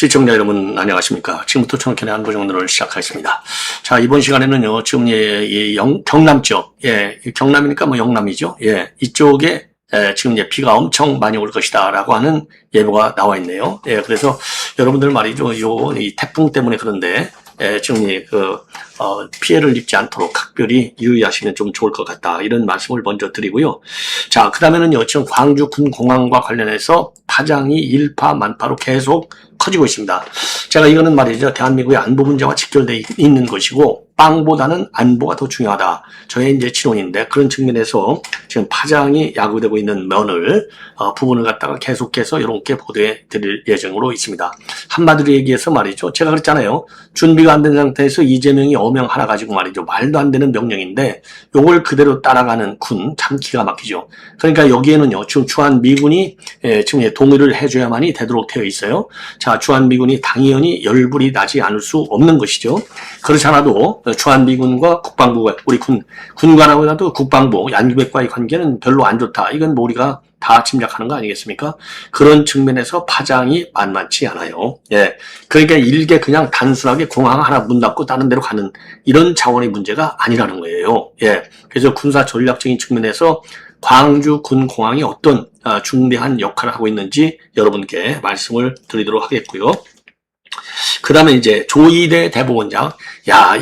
시청자 여러분 안녕하십니까. 지금부터 청년의 안보정론을 시작하겠습니다. 자, 이번 시간에는요, 지금 경남 쪽, 경남이니까 뭐 영남이죠. 이쪽에 지금 비가 엄청 많이 올 것이다 라고 하는 예보가 나와 있네요. 그래서 여러분들 말이죠, 이 태풍 때문에 그런데 지금 피해를 입지 않도록 각별히 유의하시면 좀 좋을 것 같다, 이런 말씀을 먼저 드리고요. 자, 그 다음에는요, 지금 광주 군공항과 관련해서 파장이 일파만파로 계속 커지고 있습니다. 제가 이거는 말이죠, 대한민국의 안보 문제와 직결되어 있는 것이고 빵보다는 안보가 더 중요하다, 저의 이제 치론인데, 그런 측면에서 지금 파장이 야구되고 있는 부분을 갖다가 계속해서 이렇게 보도해 드릴 예정으로 있습니다. 한마디로 얘기해서 말이죠, 제가 그랬잖아요, 준비가 안 된 상태에서 이재명이 어명 하나 가지고 말이죠, 말도 안 되는 명령인데 요걸 그대로 따라가는 군, 참 기가 막히죠. 그러니까 여기에는요, 지금 주한미군이 지금 동의를 해줘야만이 되도록 되어 있어요. 자, 주한미군이 당연히 열불이 나지 않을 수 없는 것이죠. 그렇지 않아도 주한미군과 국방부가, 우리 군관하고도 국방부, 양규백과의 관계는 별로 안 좋다, 이건 뭐 우리가 다 짐작하는 거 아니겠습니까? 그런 측면에서 파장이 만만치 않아요. 그러니까 일개 그냥 단순하게 공항 하나 문 닫고 다른 데로 가는 이런 차원의 문제가 아니라는 거예요. 그래서 군사 전략적인 측면에서 광주 군공항이 어떤 중대한 역할을 하고 있는지 여러분께 말씀을 드리도록 하겠고요. 그 다음에 이제 조이대 대법원장,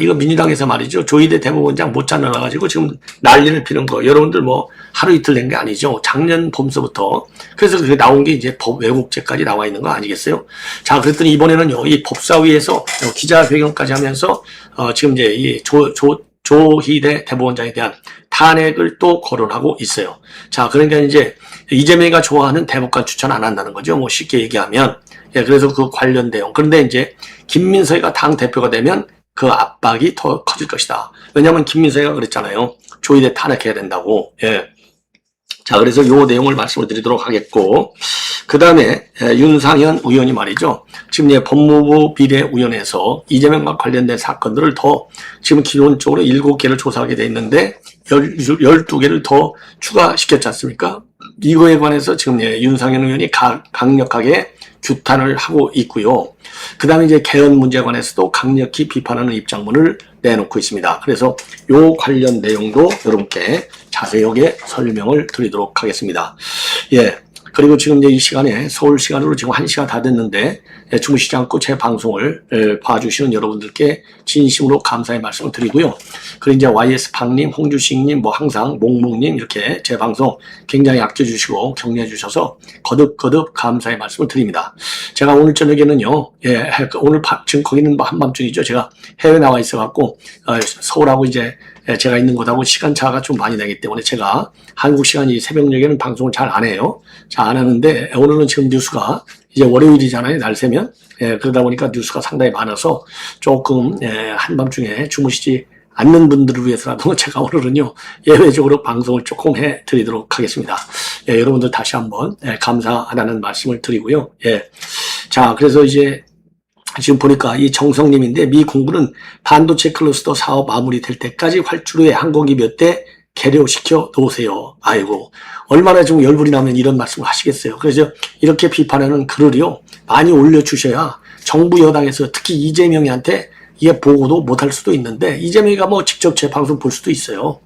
이거 민주당에서 말이죠, 조이대 대법원장 못 찾아놔가지고 지금 난리를 피는 거, 여러분들 뭐 하루 이틀 된 게 아니죠. 작년 봄서부터. 그래서 그게 나온 게 이제 법 왜곡죄까지 나와 있는 거 아니겠어요? 자, 그랬더니 이번에는요, 이 법사위에서 기자회견까지 하면서 지금 이제 이 조희대 대법원장에 대한 탄핵을 또 거론하고 있어요. 자, 그러니까 이제 이재명이가 좋아하는 대법관 추천 안 한다는 거죠. 뭐 쉽게 얘기하면. 그래서 그 관련 내용. 그런데 이제 김민석이가 당 대표가 되면 그 압박이 더 커질 것이다. 왜냐하면 김민석이가 그랬잖아요, 조희대 탄핵해야 된다고. 자, 그래서 요 내용을 말씀을 드리도록 하겠고, 그 다음에 윤상현 의원이 말이죠, 지금 이제 법무부 비례위원회에서 이재명과 관련된 사건들을 더 지금 기본적으로 7개를 조사하게 돼 있는데 12개를 더 추가시켰지 않습니까? 이거에 관해서 지금 윤상현 의원이 강력하게 규탄을 하고 있고요. 그 다음에 이제 개헌 문제에 관해서도 강력히 비판하는 입장문을 내놓고 있습니다. 그래서 요 관련 내용도 여러분께 자세하게 설명을 드리도록 하겠습니다. 그리고 지금 이제 이 시간에 서울 시간으로 지금 1시가 다 됐는데 주무시지 않고 제 방송을 봐주시는 여러분들께 진심으로 감사의 말씀을 드리고요. 그리고 이제 YS팡님, 홍주식님, 뭐 항상 몽몽님 이렇게 제 방송 굉장히 아껴주시고 격려해주셔서 거듭거듭 감사의 말씀을 드립니다. 제가 오늘 저녁에는요, 오늘 지금 거기는 한밤중이죠. 제가 해외 나와 있어갖고 서울하고 이제 제가 있는 곳하고 시간차가 좀 많이 나기 때문에 제가 한국 시간이 새벽녘에는 방송을 잘 안 해요. 잘 안 하는데 오늘은 지금 뉴스가 이제 월요일이잖아요, 날 새면. 그러다 보니까 뉴스가 상당히 많아서 조금 한밤중에 주무시지 않는 분들을 위해서라도 제가 오늘은요, 예외적으로 방송을 조금 해드리도록 하겠습니다. 여러분들 다시 한번 감사하다는 말씀을 드리고요. 자, 그래서 이제 지금 보니까 이 정성님인데, 미 공군은 반도체 클러스터 사업 마무리될 때까지 활주로에 항공기 몇 대 계류시켜 놓으세요. 아이고, 얼마나 좀 열불이 나면 이런 말씀을 하시겠어요. 그래서 이렇게 비판하는 글을요, 많이 올려주셔야 정부 여당에서 특히 이재명이한테 이게 보고도 못할 수도 있는데, 이재명이가 뭐 직접 제 방송 볼 수도 있어요.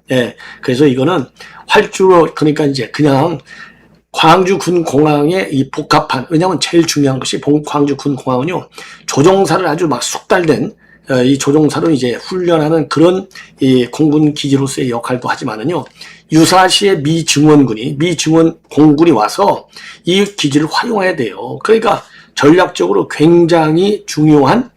그래서 이거는 활주로, 그러니까 이제 그냥 광주 군공항의 이 복합한, 왜냐하면 제일 중요한 것이 광주 군공항은요, 조종사를 아주 막 숙달된 이 조종사로 이제 훈련하는 그런 이 공군 기지로서의 역할도 하지만은요, 유사시에 미 증원 공군이 와서 이 기지를 활용해야 돼요. 그러니까 전략적으로 굉장히 중요한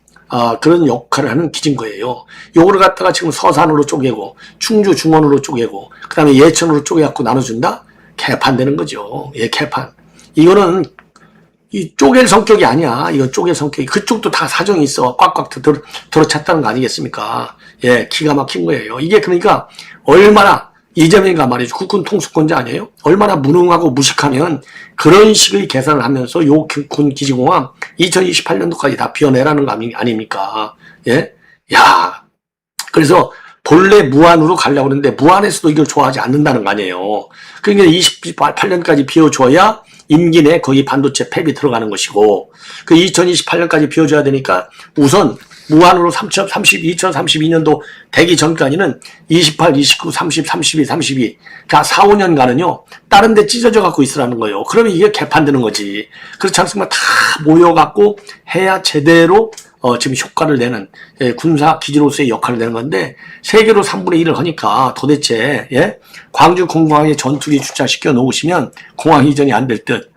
그런 역할을 하는 기지인 거예요. 요거를 갖다가 지금 서산으로 쪼개고 충주 중원으로 쪼개고 그 다음에 예천으로 쪼개갖고 나눠준다? 개판되는 거죠. 개판. 이거는 이 쪼갤 성격이 아니야. 이건 쪼갤 성격이. 그쪽도 다 사정이 있어. 꽉꽉 들어찼다는 거 아니겠습니까? 기가 막힌 거예요. 이게 그러니까 얼마나 이재명이가 말이죠, 국군 통수권자 아니에요? 얼마나 무능하고 무식하면 그런 식의 계산을 하면서 요 군 기지공항 2028년도까지 다 비워내라는 거 아닙니까? 그래서 본래 무안으로 가려고 하는데 무안에서도 이걸 좋아하지 않는다는 거 아니에요. 그러니까 28년까지 비워줘야 임기 내 거의 반도체 팹이 들어가는 것이고 그 2028년까지 비워줘야 되니까 우선 무한으로 2032년도 되기 전까지는 28, 29, 30, 32, 32 그러니까 4, 5년간은요 다른 데 찢어져 갖고 있으라는 거예요. 그러면 이게 개판되는 거지. 그렇지 않습니까? 다 모여갖고 해야 제대로 지금 효과를 내는 군사 기지로서의 역할을 내는 건데 세계로 3분의 1을 하니까 도대체 광주 공항에 전투기 주차시켜 놓으시면 공항 이전이 안 될 듯.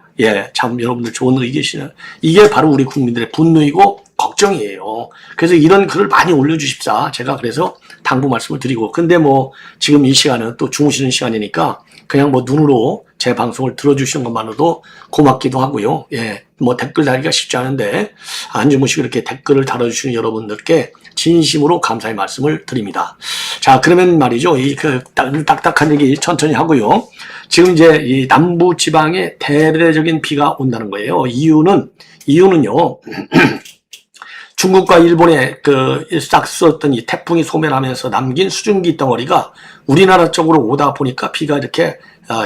참 여러분들 좋은 의견이시네요. 이게 바로 우리 국민들의 분노이고 걱정이에요. 그래서 이런 글을 많이 올려주십사. 제가 그래서 당부 말씀을 드리고. 근데 뭐 지금 이 시간은 또 주무시는 시간이니까 그냥 뭐 눈으로 제 방송을 들어주시는 것만으로도 고맙기도 하고요. 뭐 댓글 달기가 쉽지 않은데 안 주무시고 이렇게 댓글을 달아주시는 여러분들께 진심으로 감사의 말씀을 드립니다. 자, 그러면 말이죠. 이 딱딱한 얘기 천천히 하고요. 지금 이제 이 남부 지방에 대대적인 비가 온다는 거예요. 이유는요. 중국과 일본에 싹 썼던 이 태풍이 소멸하면서 남긴 수증기 덩어리가 우리나라 쪽으로 오다 보니까 비가 이렇게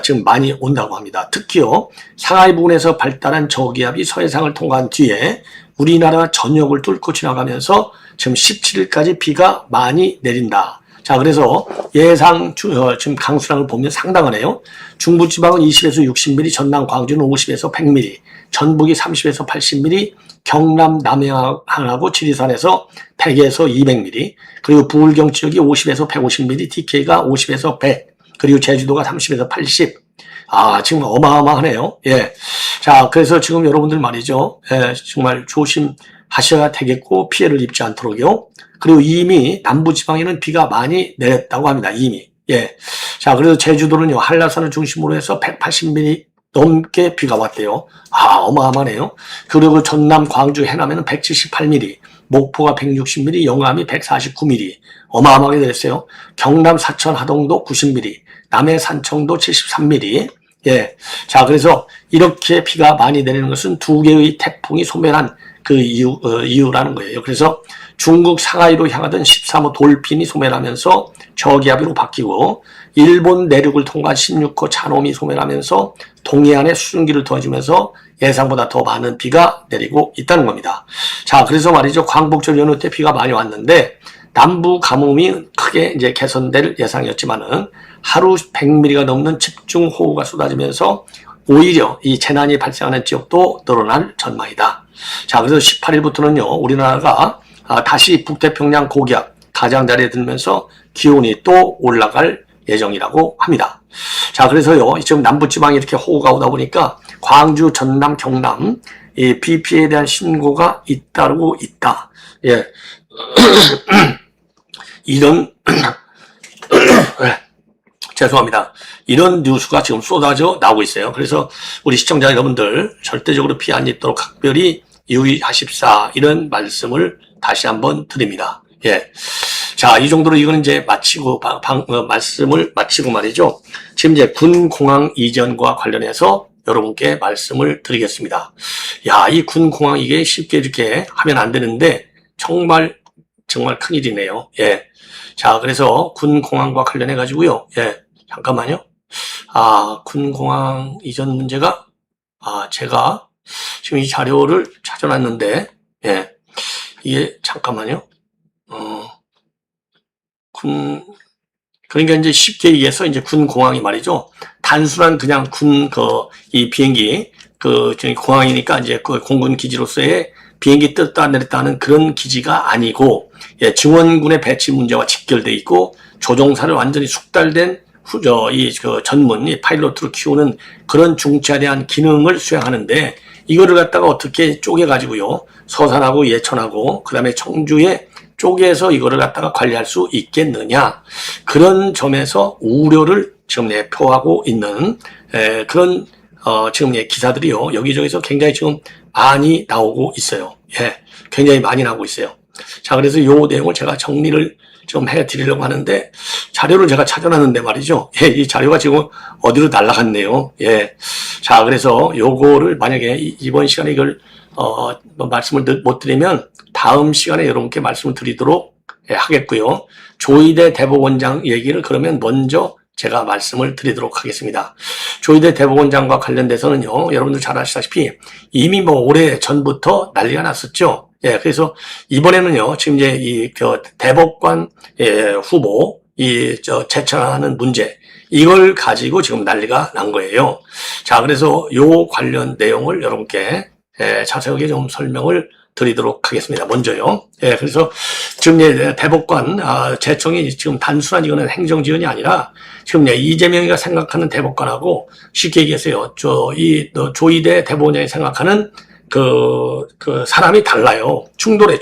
지금 많이 온다고 합니다. 특히요, 상하이 부근에서 발달한 저기압이 서해상을 통과한 뒤에 우리나라 전역을 뚫고 지나가면서 지금 17일까지 비가 많이 내린다. 자, 그래서 예상 지금 강수량을 보면 상당하네요. 중부지방은 20에서 60mm, 전남 광주는 50에서 100mm, 전북이 30에서 80mm, 경남 남해안하고 지리산에서 100에서 200mm, 그리고 부울경 지역이 50에서 150mm, DK가 50에서 100, 그리고 제주도가 30에서 80. 지금 어마어마하네요. 자, 그래서 지금 여러분들 말이죠. 정말 조심하셔야 되겠고, 피해를 입지 않도록요. 그리고 이미 남부지방에는 비가 많이 내렸다고 합니다. 이미. 자, 그래서 제주도는요, 한라산을 중심으로 해서 180mm 넘게 비가 왔대요. 어마어마하네요. 그리고 전남, 광주, 해남에는 178mm, 목포가 160mm, 영암이 149mm. 어마어마하게 내렸어요. 경남, 사천, 하동도 90mm, 남해 산청도 73mm. 자, 그래서 이렇게 비가 많이 내리는 것은 두 개의 태풍이 소멸한 그 이유라는 거예요. 그래서 중국 상하이로 향하던 13호 돌핀이 소멸하면서 저기압으로 바뀌고 일본 내륙을 통과한 16호 찬홈이 소멸하면서 동해안에 수증기를 도와주면서 예상보다 더 많은 비가 내리고 있다는 겁니다. 자, 그래서 말이죠. 광복절 연휴 때 비가 많이 왔는데 남부 가뭄이 크게 이제 개선될 예상이었지만은 하루 100mm가 넘는 집중호우가 쏟아지면서 오히려 이 재난이 발생하는 지역도 늘어날 전망이다. 자, 그래서 18일부터는요, 우리나라가 다시 북태평양 고기압 가장자리에 들면서 기온이 또 올라갈 예정이라고 합니다. 자, 그래서요, 지금 남부지방에 이렇게 호우가 오다 보니까 광주, 전남, 경남, 이 비 피해에 대한 신고가 잇따르고 있다. 이런, 죄송합니다. 이런 뉴스가 지금 쏟아져 나오고 있어요. 그래서 우리 시청자 여러분들 절대적으로 피해 안 입도록 각별히 유의하십사, 이런 말씀을 다시 한번 드립니다. 자, 이 정도로 이거는 이제 마치고, 말씀을 마치고 말이죠. 지금 이제 군공항 이전과 관련해서 여러분께 말씀을 드리겠습니다. 이 군공항 이게 쉽게 이렇게 하면 안 되는데, 정말 큰일이네요. 자, 그래서 군공항과 관련해가지고요. 잠깐만요. 군공항 이전 문제가, 제가 지금 이 자료를 찾아놨는데, 이게, 잠깐만요. 그러니까 이제 쉽게 얘기해서 이제 군공항이 말이죠. 단순한 그냥 이 비행기, 저기 공항이니까 이제 그 공군 기지로서의 비행기 떴다 내렸다 하는 그런 기지가 아니고, 증원군의 배치 문제와 직결돼 있고, 조종사를 완전히 숙달된 전문, 파일럿으로 키우는 그런 중차에 대한 기능을 수행하는데, 이거를 갖다가 어떻게 쪼개가지고요, 서산하고 예천하고, 그 다음에 청주에 쪼개서 이거를 갖다가 관리할 수 있겠느냐. 그런 점에서 우려를 지금 표하고 있는, 그런, 지금 기사들이요, 여기저기서 굉장히 지금 많이 나오고 있어요. 굉장히 많이 나오고 있어요. 자, 그래서 요 내용을 제가 정리를 좀 해드리려고 하는데, 자료를 제가 찾아놨는데 말이죠. 이 자료가 지금 어디로 날아갔네요. 자, 그래서 요거를 만약에 이번 시간에 이걸, 말씀을 못 드리면 다음 시간에 여러분께 말씀을 드리도록 하겠고요. 조희대 대법원장 얘기를 그러면 먼저 제가 말씀을 드리도록 하겠습니다. 조희대 대법원장과 관련돼서는요, 여러분들 잘 아시다시피 이미 뭐 오래 전부터 난리가 났었죠. 예, 그래서 이번에는요, 지금 이제 대법관 후보 제청하는 문제, 이걸 가지고 지금 난리가 난 거예요. 자, 그래서 요 관련 내용을 여러분께 자세하게 좀 설명을 드리도록 하겠습니다. 먼저요. 예, 그래서 지금 대법관 제청이 지금 단순한 이거는 행정지원이 아니라 지금 이재명이가 생각하는 대법관하고 쉽게 얘기해서요. 조희대 대법원장이 생각하는 그 사람이 달라요. 충돌.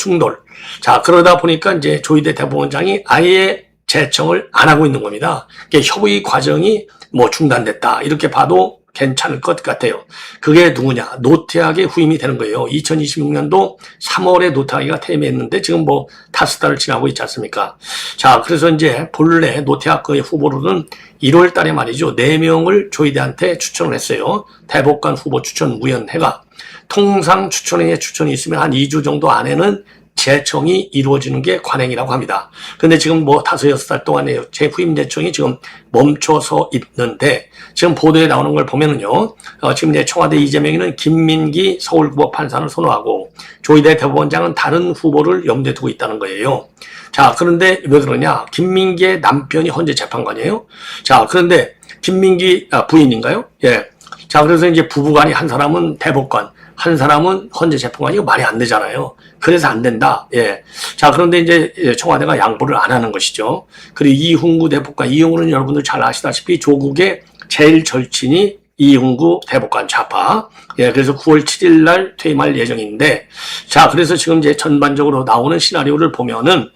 자, 그러다 보니까 이제 조희대 대법원장이 아예 제청을 안 하고 있는 겁니다. 협의 과정이 뭐 중단됐다. 이렇게 봐도 괜찮을 것 같아요. 그게 누구냐? 노태학의 후임이 되는 거예요. 2026년도 3월에 노태학이가 퇴임했는데 지금 뭐 5달을 지나고 있지 않습니까? 자, 그래서 이제 본래 노태학의 후보로는 1월 달에 말이죠. 4명을 조희대한테 추천을 했어요. 대법관 후보 추천위원회가. 통상 추천회에 추천이 있으면 한 2주 정도 안에는 제청이 이루어지는 게 관행이라고 합니다. 근데 지금 뭐 5, 6달 동안에 재후임 제청이 지금 멈춰서 있는데 지금 보도에 나오는 걸 보면은요, 지금 이제 청와대 이재명이는 김민기 서울구법 판사를 선호하고 조희대 대법원장은 다른 후보를 염두에 두고 있다는 거예요. 자, 그런데 왜 그러냐? 김민기의 남편이 헌재 재판관이에요. 자, 그런데 김민기 부인인가요? 예. 자, 그래서 이제 부부간이 한 사람은 대법관, 한 사람은 헌재 재판관이 이거 말이 안 되잖아요. 그래서 안 된다. 예. 자, 그런데 이제 청와대가 양보를 안 하는 것이죠. 그리고 이훈구 대법관, 이훈구는 여러분들 잘 아시다시피 조국의 제일 절친이 이훈구 대법관 좌파. 예, 그래서 9월 7일 날 퇴임할 예정인데, 자, 그래서 지금 이제 전반적으로 나오는 시나리오를 보면은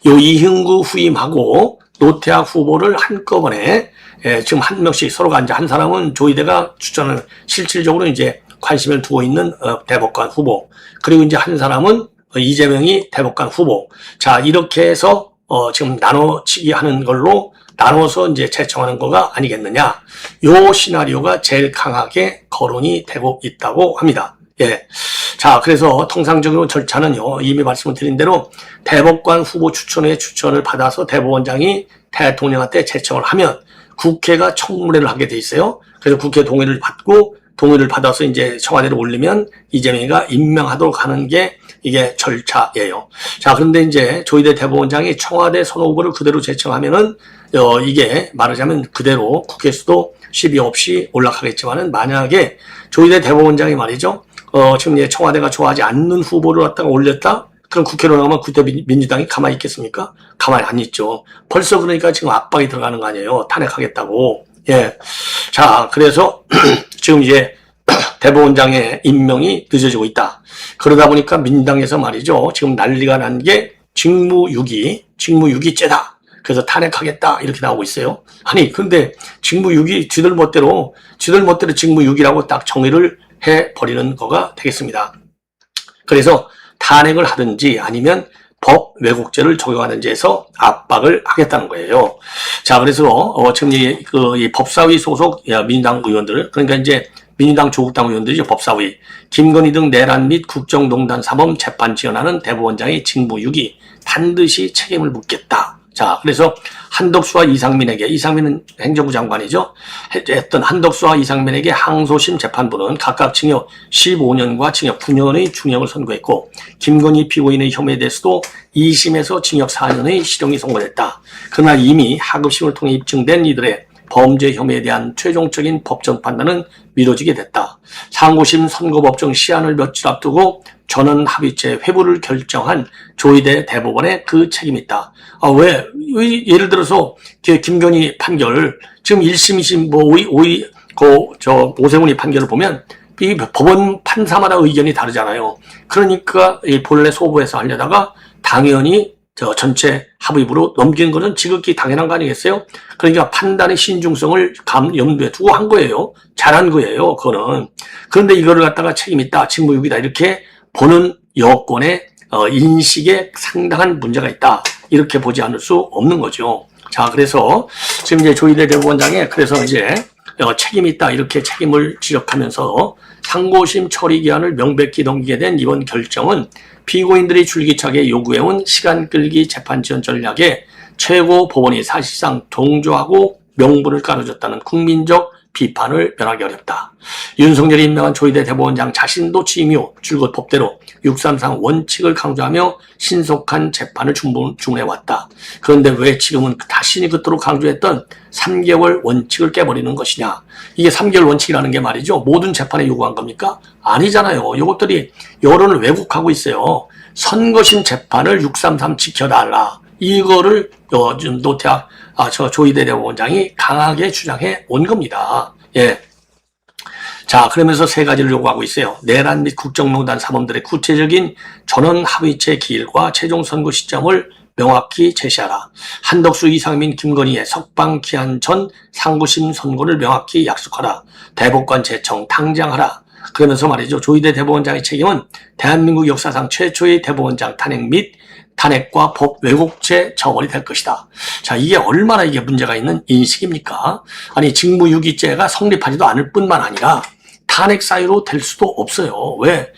요 이훈구 후임하고 노태학 후보를 한꺼번에 지금 한 명씩 서로가 이제 한 사람은 조희대가 추천을 실질적으로 이제 관심을 두고 있는 대법관 후보, 그리고 이제 한 사람은 이재명이 대법관 후보. 자, 이렇게 해서 지금 나눠치기 하는 걸로 나눠서 이제 제청하는 거가 아니겠느냐. 요 시나리오가 제일 강하게 거론이 되고 있다고 합니다. 예. 자, 그래서 통상적으로 절차는요, 이미 말씀을 드린 대로 대법관 후보 추천회 추천을 받아서 대법원장이 대통령한테 제청을 하면 국회가 청문회를 하게 돼 있어요. 그래서 국회 동의를 받고 동의를 받아서 이제 청와대로 올리면 이재명이가 임명하도록 하는 게 이게 절차예요. 자, 그런데 이제 조희대 대법원장이 청와대 선호 후보를 그대로 제청하면은 이게 말하자면 그대로 국회수도 시비 없이 올라가겠지만은 만약에 조희대 대법원장이 말이죠. 지금 이제 청와대가 좋아하지 않는 후보를 갖다가 올렸다? 그럼 국회로 나가면 그때 민주당이 가만히 있겠습니까? 가만히 안 있죠. 벌써 그러니까 지금 압박이 들어가는 거 아니에요. 탄핵하겠다고. 예. 자, 그래서 지금 이제 대법원장의 임명이 늦어지고 있다. 그러다 보니까 민당에서 말이죠. 지금 난리가 난 게 직무유기죄다. 그래서 탄핵하겠다. 이렇게 나오고 있어요. 아니, 근데 직무유기 지들 멋대로 직무유기라고 딱 정의를 해버리는 거가 되겠습니다. 그래서 탄핵을 하든지 아니면 법 왜곡죄를 적용하는지 해서 압박을 하겠다는 거예요. 자, 그래서 지금 이 법사위 소속 민주당 의원들, 그러니까 이제 민주당 조국당 의원들이죠. 법사위 김건희 등 내란 및 국정농단 사범 재판 지원하는 대법원장의 직무유기 반드시 책임을 묻겠다. 자, 그래서 한덕수와 이상민은 행정부 장관이죠. 했던 한덕수와 이상민에게 항소심 재판부는 각각 징역 15년과 징역 9년의 중형을 선고했고, 김건희 피고인의 혐의에 대해서도 2심에서 징역 4년의 실형이 선고됐다. 그러나 이미 하급심을 통해 입증된 이들의 범죄 혐의에 대한 최종적인 법정 판단은 미뤄지게 됐다. 상고심 선고법정 시한을 며칠 앞두고 전원 합의체 회부를 결정한 조희대 대법원의 그 책임이 있다. 왜 예를 들어서 김건희 판결 지금 1심, 2심 오세훈이 판결을 보면 이 법원 판사마다 의견이 다르잖아요. 그러니까 이 본래 소부에서 하려다가 당연히 전체 합의부로 넘긴 거는 지극히 당연한 거 아니겠어요? 그러니까 판단의 신중성을 염두에 두고 한 거예요. 잘한 거예요, 그거는. 그런데 이거를 갖다가 책임있다, 직무유기다, 이렇게 보는 여권의 인식에 상당한 문제가 있다. 이렇게 보지 않을 수 없는 거죠. 자, 그래서 지금 이제 조희대 대법원장에 그래서 이제 책임이 있다, 이렇게 책임을 지적하면서 상고심 처리 기한을 명백히 넘기게 된 이번 결정은 피고인들이 줄기차게 요구해온 시간 끌기 재판 지원 전략에 최고 법원이 사실상 동조하고 명분을 깔아줬다는 국민적 비판을 면하기 어렵다. 윤석열이 임명한 조희대 대법원장 자신도 취임 이후 줄곧 법대로 633 원칙을 강조하며 신속한 재판을 주문해왔다. 그런데 왜 지금은 자신이 그토록 강조했던 3개월 원칙을 깨버리는 것이냐. 이게 3개월 원칙이라는 게 말이죠. 모든 재판에 요구한 겁니까? 아니잖아요. 이것들이 여론을 왜곡하고 있어요. 선거심 재판을 633 지켜달라. 이거를 요즘 노태학 조희대 대법원장이 강하게 주장해 온 겁니다. 예. 자, 그러면서 세 가지를 요구하고 있어요. 내란 및 국정농단 사범들의 구체적인 전원 합의체 기일과 최종 선고 시점을 명확히 제시하라. 한덕수, 이상민, 김건희의 석방 기한 전 상고심 선고를 명확히 약속하라. 대법관 제청 당장 하라. 그러면서 말이죠. 조희대 대법원장의 책임은 대한민국 역사상 최초의 대법원장 탄핵 및 탄핵과 법 왜곡죄 처벌이 될 것이다. 자, 이게 얼마나 이게 문제가 있는 인식입니까? 아니, 직무유기죄가 성립하지도 않을 뿐만 아니라 탄핵 사유로 될 수도 없어요. 왜?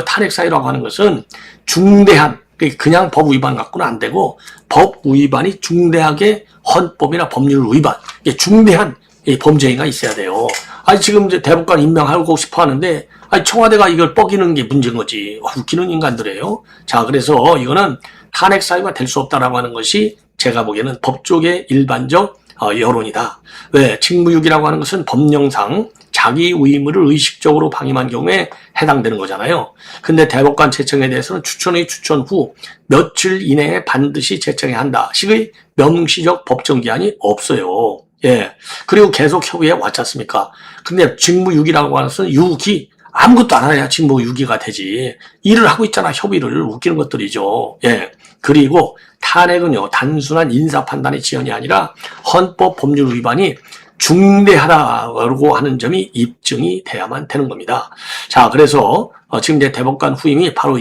탄핵 사유라고 하는 것은 중대한, 그냥 법 위반 갖고는 안 되고 법 위반이 중대하게 헌법이나 법률 위반, 중대한 범죄 행위가 있어야 돼요. 아니, 지금 이제 대법관 임명하고 싶어 하는데, 아니, 청와대가 이걸 뻐기는 게 문제인 거지. 웃기는 인간들이에요. 자, 그래서 이거는 탄핵 사유가 될 수 없다라고 하는 것이 제가 보기에는 법조계 일반적 여론이다. 왜? 직무유기라고 하는 것은 법령상 자기 의무를 의식적으로 방임한 경우에 해당되는 거잖아요. 근데 대법관 제청에 대해서는 추천의 추천 후 며칠 이내에 반드시 제청해야 한다. 식의 명시적 법정 기한이 없어요. 예. 그리고 계속 협의해 왔지 않습니까? 근데 직무유기라고 하는 것은 유기, 아무것도 안 해야 직무유기가 되지. 일을 하고 있잖아, 협의를. 웃기는 것들이죠. 예. 그리고 탄핵은요, 단순한 인사 판단의 지연이 아니라 헌법 법률 위반이 중대하다고 하는 점이 입증이 돼야만 되는 겁니다. 자, 그래서 지금 이제 대법관 후임이 바로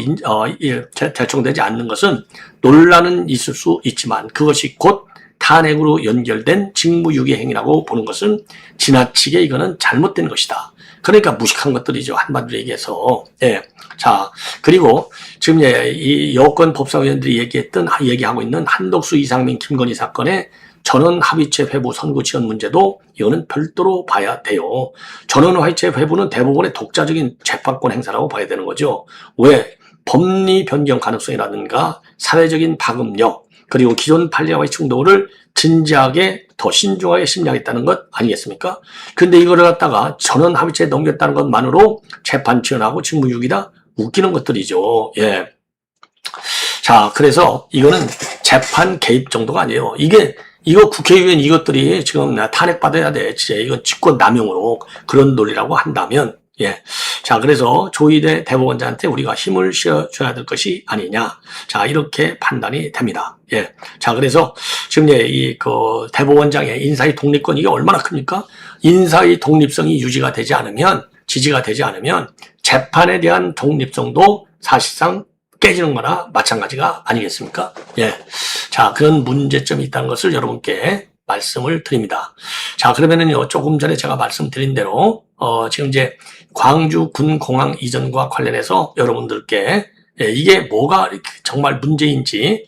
결정되지 않는 것은 논란은 있을 수 있지만 그것이 곧 탄핵으로 연결된 직무유기 행위라고 보는 것은 지나치게 이거는 잘못된 것이다. 그러니까 무식한 것들이죠. 한마디로 얘기해서. 예. 자, 그리고 지금 이 여권 법사위원들이 얘기하고 있는 한덕수, 이상민, 김건희 사건의 전원 합의체 회부 선고 지연 문제도 이거는 별도로 봐야 돼요. 전원 합의체 회부는 대법원의 독자적인 재판권 행사라고 봐야 되는 거죠. 왜? 법리 변경 가능성이라든가 사회적인 파급력, 그리고 기존 판례와의 충돌을 진지하게 더 신중하게 심리하겠다는 것 아니겠습니까? 근데 이거를 갖다가 전원 합의체에 넘겼다는 것만으로 재판 지연하고 직무유기다? 웃기는 것들이죠. 예. 자, 그래서 이거는 재판 개입 정도가 아니에요. 이거 국회의원 이것들이 지금 탄핵받아야 돼. 진짜 이건 직권 남용으로 그런 논리라고 한다면, 예. 자, 그래서 조희대 대법원장한테 우리가 힘을 실어줘야 될 것이 아니냐. 자, 이렇게 판단이 됩니다. 예. 자, 그래서 지금 대법원장의 인사의 독립권 이게 얼마나 큽니까? 인사의 독립성이 유지가 되지 않으면, 지지가 되지 않으면 재판에 대한 독립성도 사실상 깨지는 거나 마찬가지가 아니겠습니까? 예. 자, 그런 문제점이 있다는 것을 여러분께 말씀을 드립니다. 자, 그러면은요, 조금 전에 제가 말씀드린 대로, 지금 이제 광주 군공항 이전과 관련해서 여러분들께 이게 뭐가 정말 문제인지,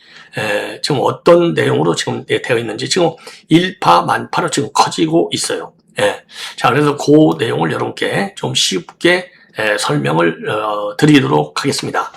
지금 어떤 내용으로 지금 되어 있는지 지금 일파만파로 지금 커지고 있어요. 예. 자, 그래서 그 내용을 여러분께 좀 쉽게 설명을 드리도록 하겠습니다.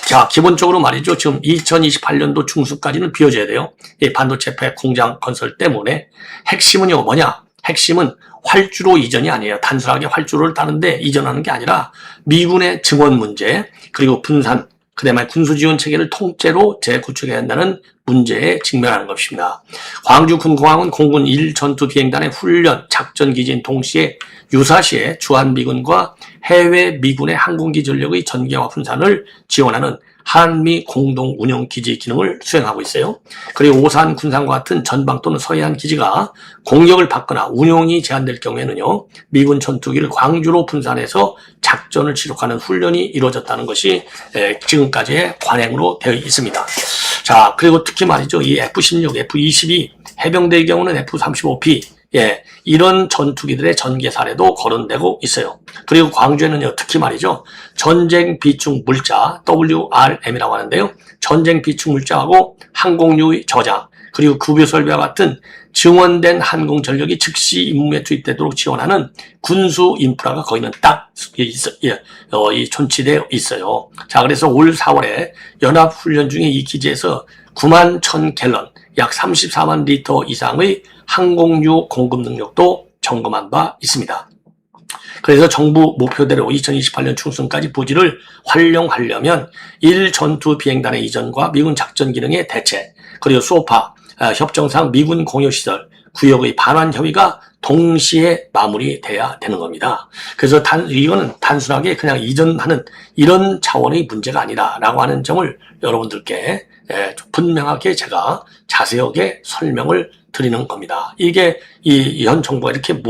자, 기본적으로 말이죠. 지금 2028년도 중순까지는 비워져야 돼요. 이 반도체 팩 공장 건설 때문에. 핵심은요, 뭐냐? 핵심은 활주로 이전이 아니에요. 단순하게 활주로를 따는데 이전하는 게 아니라 미군의 증원 문제, 그리고 분산, 그다음에 군수지원 체계를 통째로 재구축해야 한다는 문제에 직면하는 것입니다. 광주 군공항은 공군 1전투 비행단의 훈련, 작전 기진 동시에 유사시에 주한미군과 해외 미군의 항공기 전력의 전개와 분산을 지원하는 한미 공동 운영 기지 기능을 수행하고 있어요. 그리고 오산 군산과 같은 전방 또는 서해안 기지가 공격을 받거나 운용이 제한될 경우에는요, 미군 전투기를 광주로 분산해서 작전을 지속하는 훈련이 이루어졌다는 것이 지금까지의 관행으로 되어 있습니다. 자, 그리고 특히 말이죠, 이 F-16, F-22 해병대의 경우는 F-35P 예, 이런 전투기들의 전개 사례도 거론되고 있어요. 그리고 광주에는요, 특히 말이죠, 전쟁 비축 물자, WRM이라고 하는데요, 전쟁 비축 물자하고 항공유의 저장, 그리고 급유 설비와 같은 증원된 항공 전력이 즉시 임무에 투입되도록 지원하는 군수 인프라가 거기는 딱 존치되어 있어요. 자, 그래서 올 4월에 연합훈련 중에 이 기지에서 9만 1,000갤런, 약 34만 리터 이상의 항공유 공급 능력도 점검한 바 있습니다. 그래서 정부 목표대로 2028년 중순까지 부지를 활용하려면 1전투 비행단의 이전과 미군 작전 기능의 대체, 그리고 소파, 협정상 미군 공여시설, 구역의 반환 협의가 동시에 마무리돼야 되는 겁니다. 그래서 이거는 단순하게 그냥 이전하는 이런 차원의 문제가 아니라라고 하는 점을 여러분들께 분명하게 제가 자세하게 설명을 드리는 겁니다. 이게 이 현 정부가 이렇게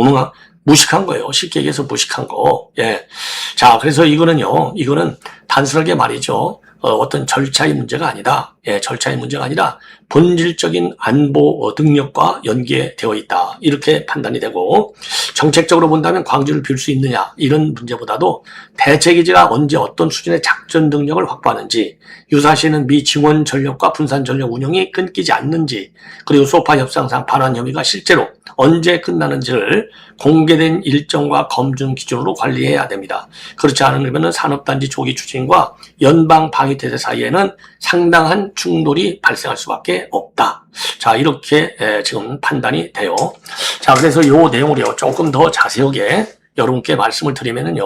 무식한 거예요. 쉽게 얘기해서 무식한 거. 예. 자, 그래서 이거는 단순하게 말이죠. 어떤 절차의 문제가 아니다. 예, 절차의 문제가 아니라 본질적인 안보 능력과 연계되어 있다. 이렇게 판단이 되고, 정책적으로 본다면 광주를 비울 수 있느냐 이런 문제보다도 대체기지가 언제 어떤 수준의 작전 능력을 확보하는지, 유사시에는 미 증원 전력과 분산 전력 운영이 끊기지 않는지, 그리고 소파 협상상 반환 협의가 실제로 언제 끝나는지를 공개된 일정과 검증 기준으로 관리해야 됩니다. 그렇지 않으면 산업단지 조기 추진과 연방 방위태세 사이에는 상당한 충돌이 발생할 수밖에 없다. 자, 이렇게 지금 판단이 돼요. 자, 그래서 이 내용을요, 조금 더 자세하게 여러분께 말씀을 드리면은요,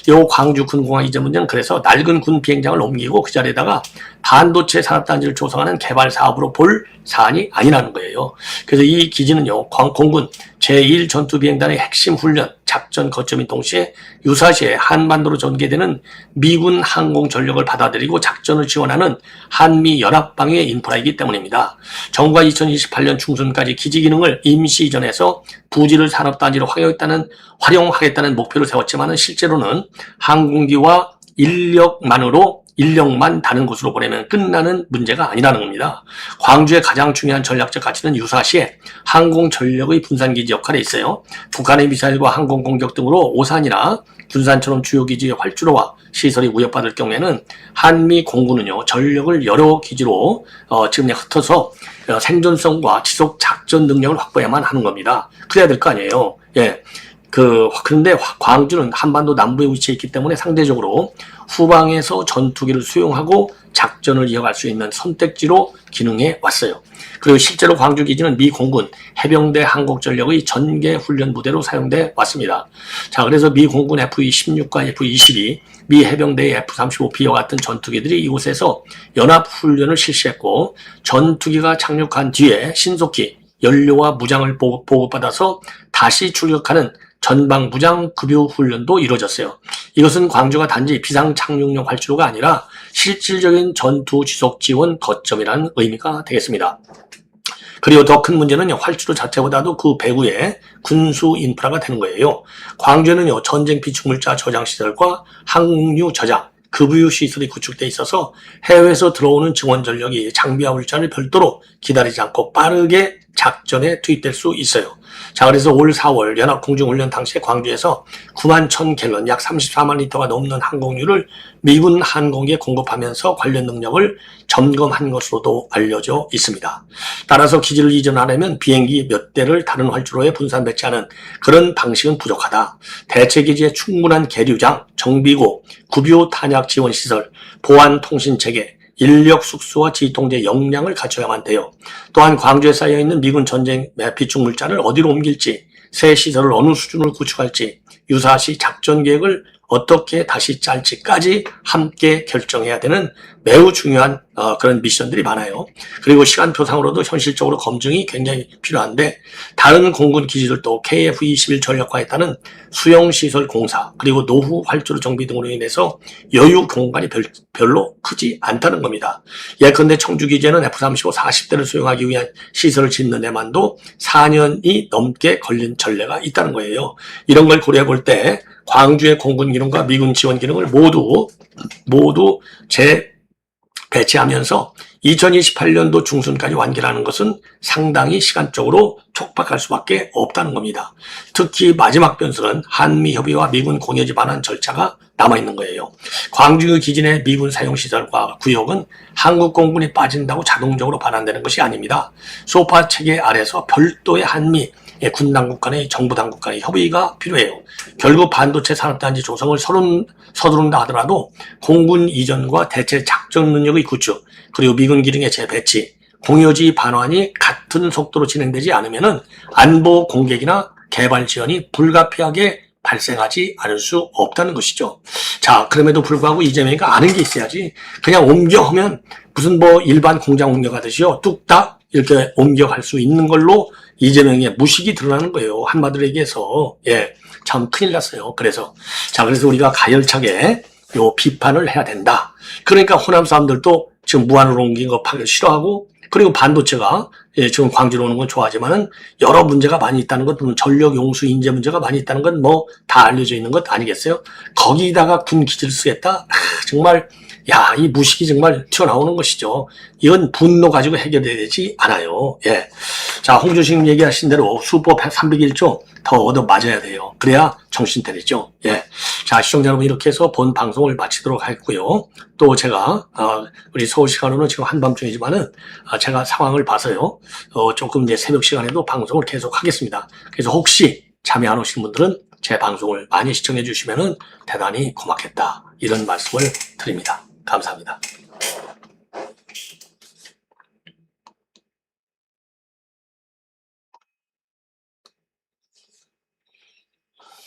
요 광주 군공항 이전 문제는 그래서 낡은 군 비행장을 옮기고 그 자리에다가 반도체 산업단지를 조성하는 개발 사업으로 볼 사안이 아니라는 거예요. 그래서 이 기지는요, 공군 제1전투비행단의 핵심 훈련, 작전 거점인 동시에 유사시에 한반도로 전개되는 미군 항공 전력을 받아들이고 작전을 지원하는 한미 연합방위의 인프라이기 때문입니다. 정부가 2028년 중순까지 기지 기능을 임시 이전해서 부지를 산업단지로 활용하겠다는 목표를 세웠지만 실제로는 항공기와 인력만 다른 곳으로 보내면 끝나는 문제가 아니라는 겁니다. 광주의 가장 중요한 전략적 가치는 유사시에 항공 전력의 분산기지 역할에 있어요. 북한의 미사일과 항공 공격 등으로 오산이나 군산처럼 주요 기지의 활주로와 시설이 위협받을 경우에는 한미 공군은요, 전력을 여러 기지로 지금 흩어서 생존성과 지속 작전 능력을 확보해야만 하는 겁니다. 그래야 될 거 아니에요. 예. 그런데 광주는 한반도 남부에 위치해 있기 때문에 상대적으로 후방에서 전투기를 수용하고 작전을 이어갈 수 있는 선택지로 기능해 왔어요. 그리고 실제로 광주 기지는 미 공군 해병대 항공전력의 전개 훈련 부대로 사용돼 왔습니다. 자, 그래서 미 공군 F-16과 F-22, 미 해병대의 F-35B와 같은 전투기들이 이곳에서 연합 훈련을 실시했고, 전투기가 착륙한 뒤에 신속히 연료와 무장을 보급받아서 다시 출격하는 전방 무장 급유 훈련도 이루어졌어요. 이것은 광주가 단지 비상 착륙용 활주로가 아니라 실질적인 전투 지속 지원 거점이라는 의미가 되겠습니다. 그리고 더 큰 문제는 활주로 자체보다도 그 배후에 군수 인프라가 되는 거예요. 광주에는 전쟁 비축물자 저장 시설과 항공유 저장, 급유 시설이 구축돼 있어서 해외에서 들어오는 증원 전력이 장비와 물자를 별도로 기다리지 않고 빠르게 작전에 투입될 수 있어요. 자, 그래서 올 4월 연합공중훈련 당시에 광주에서 9만 1,000갤런, 약 34만 리터가 넘는 항공유를 미군 항공기에 공급하면서 관련 능력을 점검한 것으로도 알려져 있습니다. 따라서 기지를 이전하려면 비행기 몇 대를 다른 활주로에 분산 배치하는 그런 방식은 부족하다. 대체 기지에 충분한 계류장, 정비고, 급유 탄약 지원 시설, 보안 통신 체계, 인력 숙소와 지휘통제 역량을 갖춰야만 돼요. 또한 광주에 쌓여있는 미군 전쟁 비축 물자를 어디로 옮길지, 새 시설을 어느 수준으로 구축할지, 유사시 작전 계획을 어떻게 다시 짤지까지 함께 결정해야 되는 매우 중요한 그런 미션들이 많아요. 그리고 시간표상으로도 현실적으로 검증이 굉장히 필요한데, 다른 공군 기지들도 KF-21 전력화에 따른 수용시설 공사, 그리고 노후 활주로 정비 등으로 인해서 여유 공간이 별로 크지 않다는 겁니다. 예컨대 청주기지에는 F-35 40대를 수용하기 위한 시설을 짓는 데만도 4년이 넘게 걸린 전례가 있다는 거예요. 이런 걸 고려해 볼 때 광주의 공군 기능과 미군 지원 기능을 모두 배치하면서 2028년도 중순까지 완결하는 것은 상당히 시간적으로 촉박할 수밖에 없다는 겁니다. 특히 마지막 변수는 한미 협의와 미군 공여지 반환 절차가 남아있는 거예요. 광주 기진의 미군 사용시설과 구역은 한국 공군이 빠진다고 자동적으로 반환되는 것이 아닙니다. 소파 체계 아래서 별도의 한미 군당국 간의 정부 당국 간의 협의가 필요해요. 결국 반도체 산업단지 조성을 서두른다 하더라도 공군 이전과 대체 작전 능력의 구축, 그리고 미군 기능의 재배치, 공여지 반환이 같은 속도로 진행되지 않으면 안보 공격이나 개발 지원이 불가피하게 발생하지 않을 수 없다는 것이죠. 자, 그럼에도 불구하고 이재명이 아는 게 있어야지 그냥 옮겨하면 무슨 뭐 일반 공장 옮겨가듯이요. 뚝딱 이렇게 옮겨갈 수 있는 걸로 이재명의 무식이 드러나는 거예요. 한마디로 얘기해서. 예, 참 큰일 났어요. 그래서 우리가 가열차게 요 비판을 해야 된다. 그러니까 호남 사람들도 지금 무한으로 옮긴 거 파기 싫어하고, 그리고 반도체가 지금 광주로 오는 건 좋아하지만은 여러 문제가 많이 있다는 것, 전력 용수 인재 문제가 많이 있다는 건 뭐 다 알려져 있는 것 아니겠어요? 거기다가 군 기지를 쓰겠다? 정말 야, 이 무식이 정말 튀어나오는 것이죠. 이건 분노 가지고 해결돼야 되지 않아요. 예. 자, 홍주식 얘기하신 대로 수법 301조 더 얻어 맞아야 돼요. 그래야 정신 차리죠. 예. 자, 시청자 여러분, 이렇게 해서 본 방송을 마치도록 하겠고요. 또 제가, 우리 서울 시간으로는 지금 한밤중이지만은, 제가 상황을 봐서요. 조금 이제 새벽 시간에도 방송을 계속 하겠습니다. 그래서 혹시 잠이 안 오신 분들은 제 방송을 많이 시청해 주시면은 대단히 고맙겠다. 이런 말씀을 드립니다. 감사합니다.